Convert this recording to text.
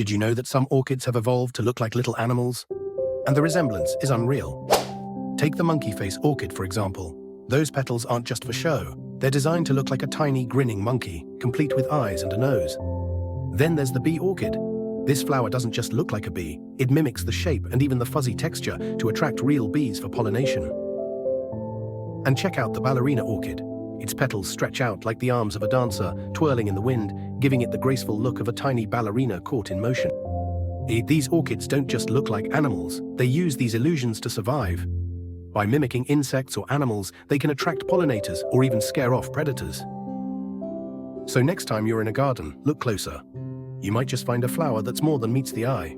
Did you know that some orchids have evolved to look like little animals? And the resemblance is unreal. Take the monkey face orchid, for example. Those petals aren't just for show. They're designed to look like a tiny grinning monkey, complete with eyes and a nose. Then there's the bee orchid. This flower doesn't just look like a bee, it mimics the shape and even the fuzzy texture to attract real bees for pollination. And check out the ballerina orchid. Its petals stretch out like the arms of a dancer, twirling in the wind, giving it the graceful look of a tiny ballerina caught in motion. These orchids don't just look like animals, they use these illusions to survive. By mimicking insects or animals, they can attract pollinators or even scare off predators. So next time you're in a garden, look closer. You might just find a flower that's more than meets the eye.